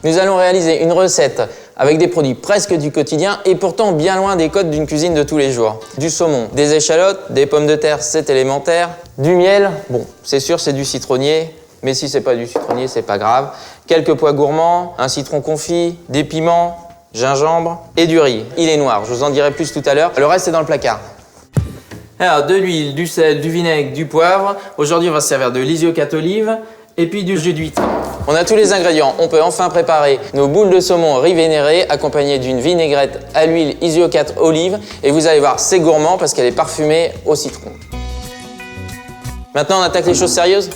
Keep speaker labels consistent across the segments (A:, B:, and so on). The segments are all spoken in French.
A: Nous allons réaliser une recette avec des produits presque du quotidien et pourtant bien loin des codes d'une cuisine de tous les jours. Du saumon, des échalotes, des pommes de terre, c'est élémentaire. Du miel, bon, c'est sûr c'est du citronnier, mais si c'est pas du citronnier, c'est pas grave. Quelques pois gourmands, un citron confit, des piments, gingembre et du riz. Il est noir, je vous en dirai plus tout à l'heure. Le reste est dans le placard. Alors, de l'huile, du sel, du vinaigre, du poivre. Aujourd'hui, on va se servir de l'isio-4 olive et puis du jus d'huître. On a tous les ingrédients. On peut enfin préparer nos boules de saumon riz vénéré accompagnées d'une vinaigrette à l'huile isio-4 olive. Et vous allez voir, c'est gourmand parce qu'elle est parfumée au citron. Maintenant, on attaque les choses sérieuses.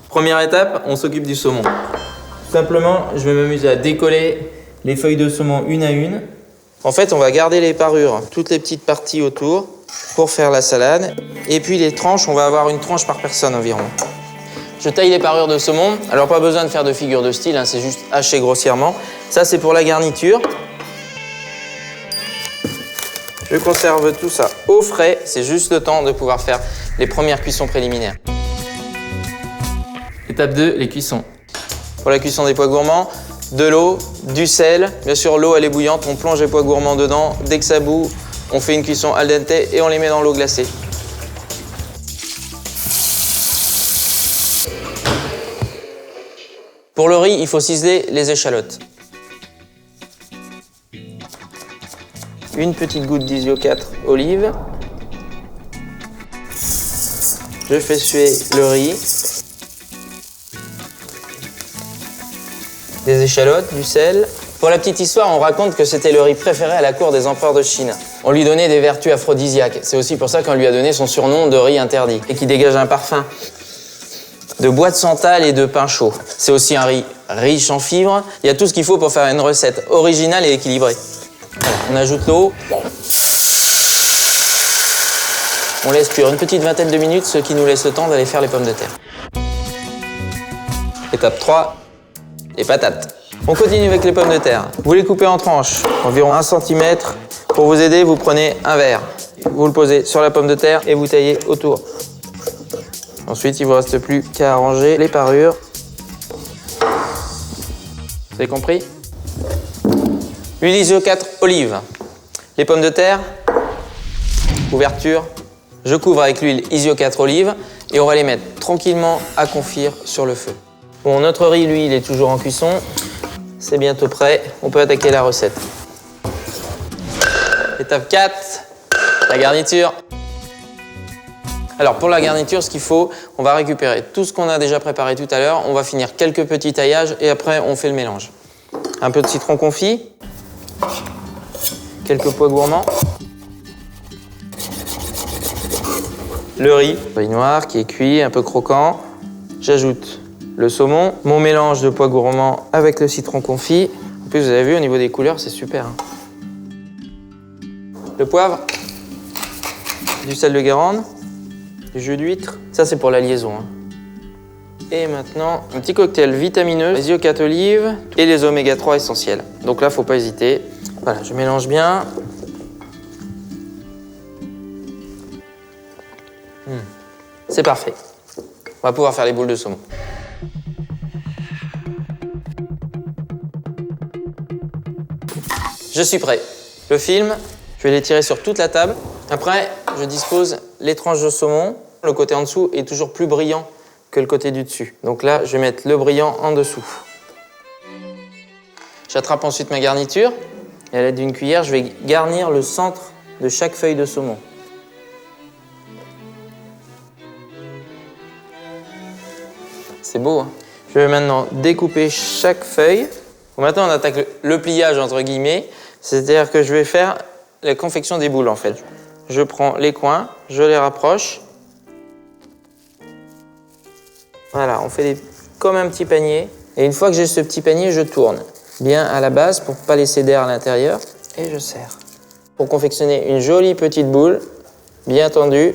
A: Première étape, on s'occupe du saumon. Tout simplement, je vais m'amuser à décoller les feuilles de saumon une à une. En fait, on va garder les parures, toutes les petites parties autour pour faire la salade. Et puis les tranches, on va avoir une tranche par personne environ. Je taille les parures de saumon. Alors pas besoin de faire de figure de style, hein, c'est juste hacher grossièrement. Ça, c'est pour la garniture. Je conserve tout ça au frais. C'est juste le temps de pouvoir faire les premières cuissons préliminaires. Étape 2, les cuissons. Pour la cuisson des pois gourmands, de l'eau, du sel. Bien sûr, l'eau, elle est bouillante. On plonge les pois gourmands dedans. Dès que ça bout, on fait une cuisson al dente et on les met dans l'eau glacée. Pour le riz, il faut ciseler les échalotes. Une petite goutte d'isio-4 olive. Je fais suer le riz. Des échalotes, du sel. Pour la petite histoire, on raconte que c'était le riz préféré à la cour des empereurs de Chine. On lui donnait des vertus aphrodisiaques. C'est aussi pour ça qu'on lui a donné son surnom de riz interdit et qui dégage un parfum de bois de santal et de pain chaud. C'est aussi un riz riche en fibres. Il y a tout ce qu'il faut pour faire une recette originale et équilibrée. Voilà, on ajoute l'eau. On laisse cuire une petite vingtaine de minutes, ce qui nous laisse le temps d'aller faire les pommes de terre. Étape 3. Les patates. On continue avec les pommes de terre. Vous les coupez en tranches, environ 1 cm. Pour vous aider, vous prenez un verre. Vous le posez sur la pomme de terre et vous taillez autour. Ensuite, il ne vous reste plus qu'à arranger les parures. Vous avez compris? Huile isio-4 olive. Les pommes de terre, ouverture. Je couvre avec l'huile isio-4 olive et on va les mettre tranquillement à confire sur le feu. Bon, notre riz, lui, il est toujours en cuisson. C'est bientôt prêt. On peut attaquer la recette. Étape 4, la garniture. Alors, pour la garniture, ce qu'il faut, on va récupérer tout ce qu'on a déjà préparé tout à l'heure. On va finir quelques petits taillages et après, on fait le mélange. Un peu de citron confit. Quelques pois gourmands. Le riz noir qui est cuit, un peu croquant. J'ajoute le saumon, mon mélange de pois gourmands avec le citron confit. En plus, vous avez vu, au niveau des couleurs, c'est super. Hein. Le poivre, du sel de Guérande, du jus d'huître. Ça, c'est pour la liaison. Hein. Et maintenant, un petit cocktail vitamineux, les isio-4 olive et les oméga 3 essentiels. Donc là, faut pas hésiter. Voilà, je mélange bien. C'est parfait. On va pouvoir faire les boules de saumon. Je suis prêt. Le film, je vais l'étirer sur toute la table. Après, je dispose les tranches de saumon. Le côté en dessous est toujours plus brillant que le côté du dessus. Donc là, je vais mettre le brillant en dessous. J'attrape ensuite ma garniture. Et à l'aide d'une cuillère, je vais garnir le centre de chaque feuille de saumon. C'est beau, hein? Je vais maintenant découper chaque feuille. Bon, maintenant, on attaque le pliage, entre guillemets. C'est-à-dire que je vais faire la confection des boules, en fait. Je prends les coins, je les rapproche. Voilà, on fait comme un petit panier. Et une fois que j'ai ce petit panier, je tourne bien à la base pour ne pas laisser d'air à l'intérieur. Et je serre. Pour confectionner une jolie petite boule, bien tendue.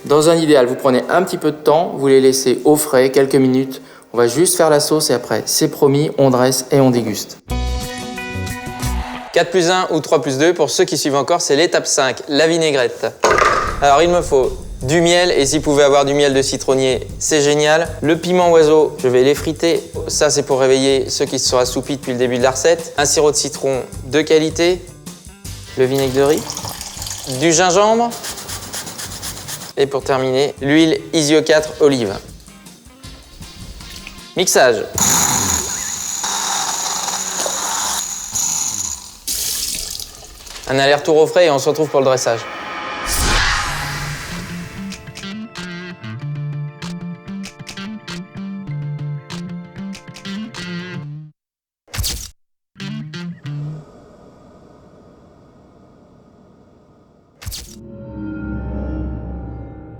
A: Dans un idéal, vous prenez un petit peu de temps, vous les laissez au frais, quelques minutes. On va juste faire la sauce et après, c'est promis, on dresse et on déguste. 4 plus 1 ou 3 plus 2, pour ceux qui suivent encore, c'est l'étape 5, la vinaigrette. Alors, il me faut du miel, et s'il pouvait avoir du miel de citronnier, c'est génial. Le piment oiseau, je vais l'effriter. Ça, c'est pour réveiller ceux qui se sont assoupis depuis le début de la recette. Un sirop de citron de qualité. Le vinaigre de riz. Du gingembre. Et pour terminer, l'huile Isio 4 olive. Mixage. Un aller-retour au frais et on se retrouve pour le dressage.